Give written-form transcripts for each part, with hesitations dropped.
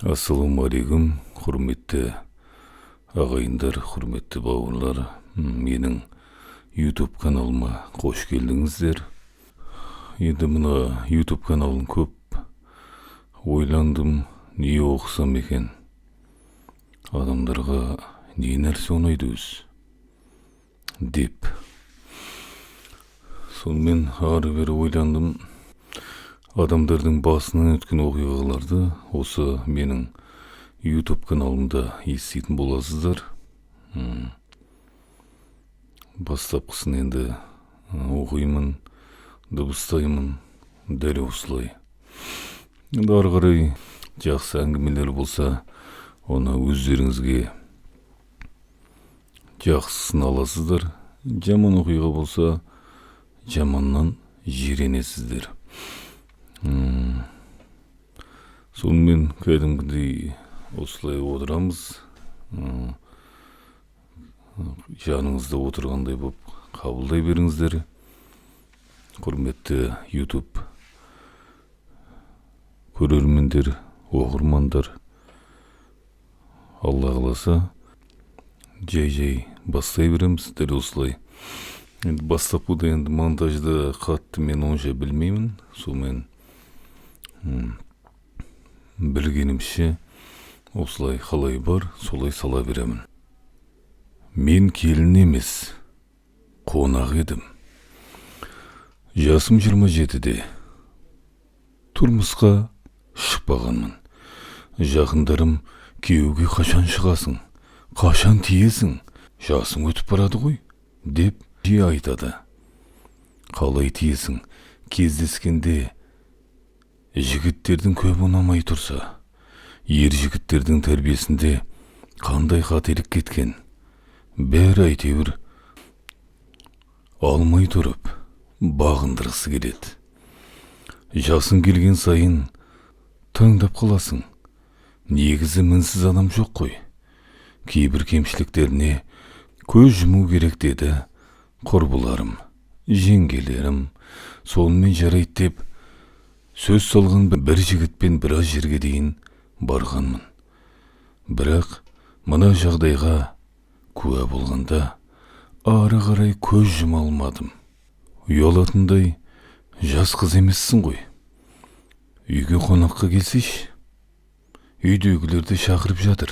Assalamu алейкум, құрметті ағайындар, құрметті бауырлар. Менің YouTube каналыма қош келдіңіздер. Енді мына YouTube каналын көп ойландым, не оқысам екен. Адамдарға не нәрсе ұнайды деп. Сонымен ары-бері ойландым. Адамдардың басынан өткен оқиғаларды осы менің YouTube каналымда еститін боласыздар. Бастапқысын енді оқимын, дыбыстаймын, дәл осылай. Енді ары қарай жақсы әңгімелер болса, оны өздеріңізге жақсысын аласыздар. Жаман оқиға болса, жаманнан жиренесіздер. Сонымен кәдімгідей осылай отырамыз. Жаныңызда отырғандай боп қабылдай беріңіздер. Құрметті YouTube көрермендер, оқырмандар, Алла қаласа жай бастай береміз, дәл осылай. Енді бастапқыда енді монтажды қатты мен онша білмеймін. Сонымен білгенімше осылай қалай бар, солай сала беремін. Мен келін емес, қонақ едім. Жасым 27-де. Тұрмысқа шықпағанмын. Жақындарым күйеуге қашан шығасың, қашан тиесің, жасың өтіп барады ғой, деп жиі айтады. Қалай тиесің, кездескенде жігіттердің көп ұнамай тұрса, ер жігіттердің тәрбиесінде қандай қателік кеткен, бәрі әйтеуір алмай тұрып бағындырғысы келеді. Жасың келген сайын таңдап қаласың. Негізі мінсіз адам жоқ қой. Кейбір кемшіліктеріне көз жұму керек деді құрбыларым, жеңгелерім. Сонымен жарайды деп сөз салған бір жігітпен біраз жерге дейін барғанмын. Бірақ мына жағдайға куә болғанда ары қарай көз жұма алмадым. Ұялатындай жас қыз емессің ғой. Үйге қонаққа келсейші. Үйдегілерді шақырып жатыр.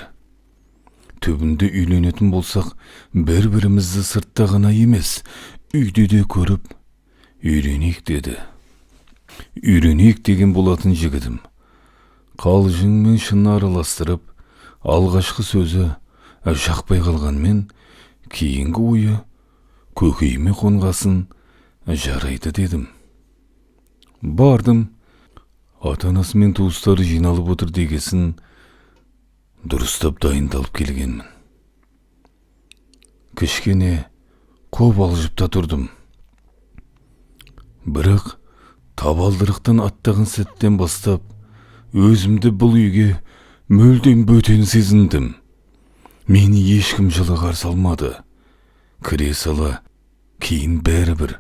Түбінде үйленетін болсақ, бір-бірімізді сыртта ғана емес, үйде де көріп үйренейік деді. Үйренейік деген болатын жігітім. Қалжың мен шыны араластырып, алғашқы сөзі жақпай қалғанмен, кейінгі ойы көкейіме қонғасын жарайды дедім. Бардым. Ата-анасы мен туыстары жиналып отыр дегесін дұрыстап дайындалып келгенмін. Кішкене қобалжып тұрдым. Бірақ табалдырықтан аттаған сәттен бастап өзімді бұл үйге мүлдем бөтен сезіндім. Мені ешкім жылы қарсы алмады. Кіре сала, кейін бәрібір.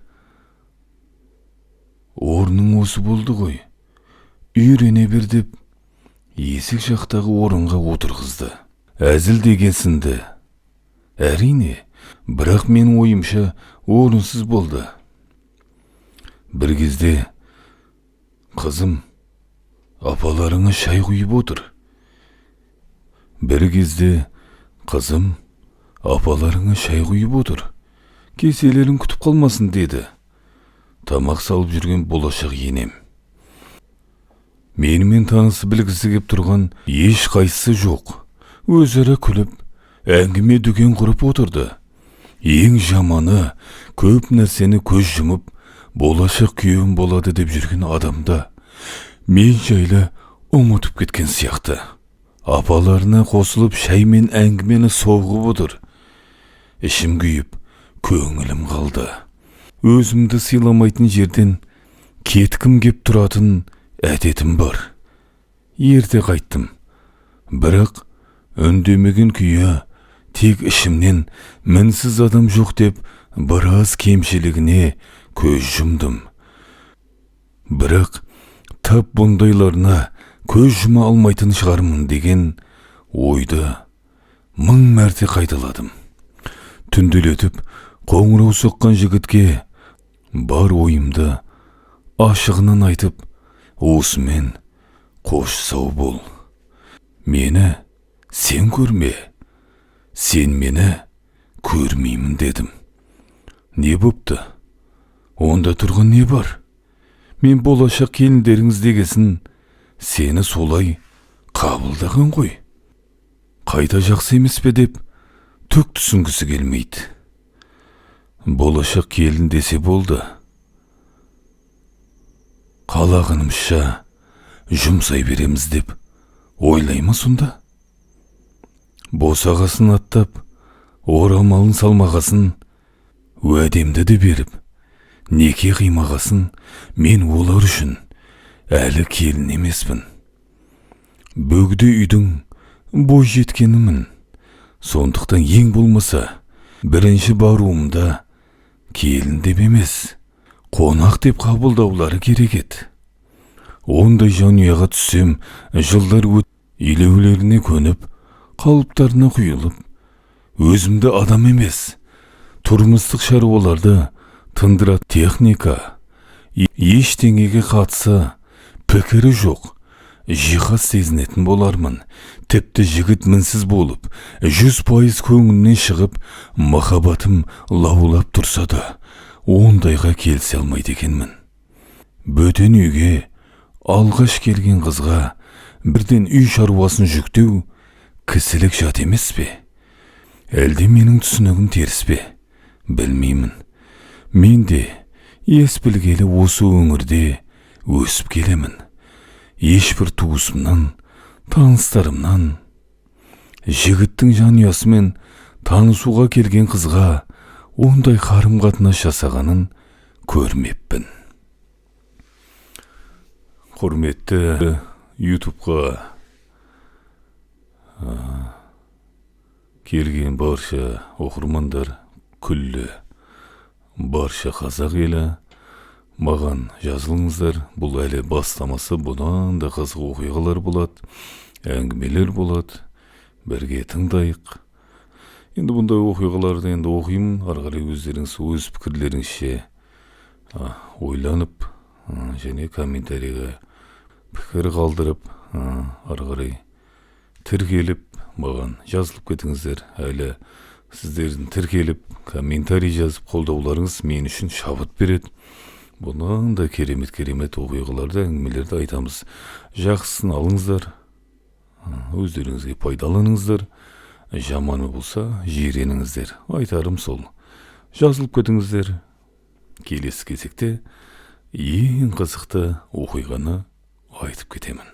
Орның осы болды ғой. Үйрене бер деп есік жақтағы орынға отырғызды. Әзіл дегесінді. Әрине, бірақ мен ойымша орынсыз болды. Бір кезде қызым, апаларыңа шай құйып отыр. Кеселерін күтіп қалмасын деді. Тамақ салып жүрген болашақ енем. Менімен танысы білгісі кеп тұрған еш қайсысы жоқ. Өзара күліп, әңгіме дүкен құрып отырды. Ең жаманы, көп нәрсені көз жұмып, болашақ күйеуім болады деп жүрген адамда мен жайлы ұмытып кеткен сияқты. Апаларына қосылып шай мен әңгімені соғып отыр. Ішім күйіп, көңілім қалды. Өзімді сыйламайтын жерден кеткім кеп тұратын әдетім бар. Ерте қайттым. Бірақ үндемеген күйі тек ішімнен мінсіз адам жоқ деп біраз кемшілігіне көз жұмдым. Бірақ тап бұндайларына көз жұма алмайтын шығармын деген ойды 1000 мәрте қайталадым. Түнделетіп қоңырау соққан жігітке бар ойымды ашығынан айтып, осымен қош сау бол. Мені сен көрме, сен мені көрмеймін дедім. Не бопты? Онда тұрған не бар? Мен болашақ келіндеріңіз дегесін сені солай қабылдаған ғой. Қайта жақсы емес пе деп түк түсінгісі келмейді. Болашақ келін десе болды. Қалағанымызша жұмсай береміз деп ойлаймын сонда. Босағасын аттап, орамалын салмағасын, уәдемді де беріп, неке қимағасын, мен олар үшін әлі келін емеспін. Бөгде үйдің бой жеткенімін. Сондықтан ең болмаса, бірінші баруымда келін деп емес, қонақ деп қабылдаулары керек еді. Ондай жанұяға түссем, жылдар илеулеріне көніп, қалыптарына құйылып, өзімді адам емес, тұрмыстық шаруаларды тындыра техника, ештеңеге қатысы пікірі жоқ, жиһаз сезінетін болармын. Тіпті жігіт мінсіз болып, 100% көңілінен шығып, махаббатым лаулап тұрса да, ондайға келсе алмайды екенмін. Бөтен үйге алғаш келген қызға бірден үй шаруасын жүктеу кісілік жат емес пе? Әлде менің түсінігім теріс пе? Білмеймін. Мен де ес білгелі осы өңірде өсіп келемін. Ешбір туысымнан, таныстарымнан, жігіттің жанұясымен танысуға келген қызға ондай қарым-қатынас жасағанын көрмеппін. Құрметті ютубқа келген барша оқырмандар, күллі барша қазақ елі, маған жазылыңыздар. Бұл әлі бастамасы, бұдан да қызық оқиғалар болады, әңгімелер болады, бірге тыңдайық. Енді бұндай оқиғаларды оқимын, ары қарай өздеріңіз өз пікірлеріңізше ойланып, және комментарийға пікір қалдырып, ары қарай тіркеліп, маған жазылып кетіңіздер. Әлі сіздердің тіркеліп, комментарий жазып қолдауларыңыз мен үшін шабыт береді. Бұнан да керемет оқиғаларды, әңгімелерді айтамыз. Жақсысын алыңыздар, өздеріңізге пайдаланыңыздар. Жаманы болса жиреніңіздер. Айтарым сол. Жазылып кетіңіздер. Келесі кезекте ең қызықты оқиғаны айтып кетемін.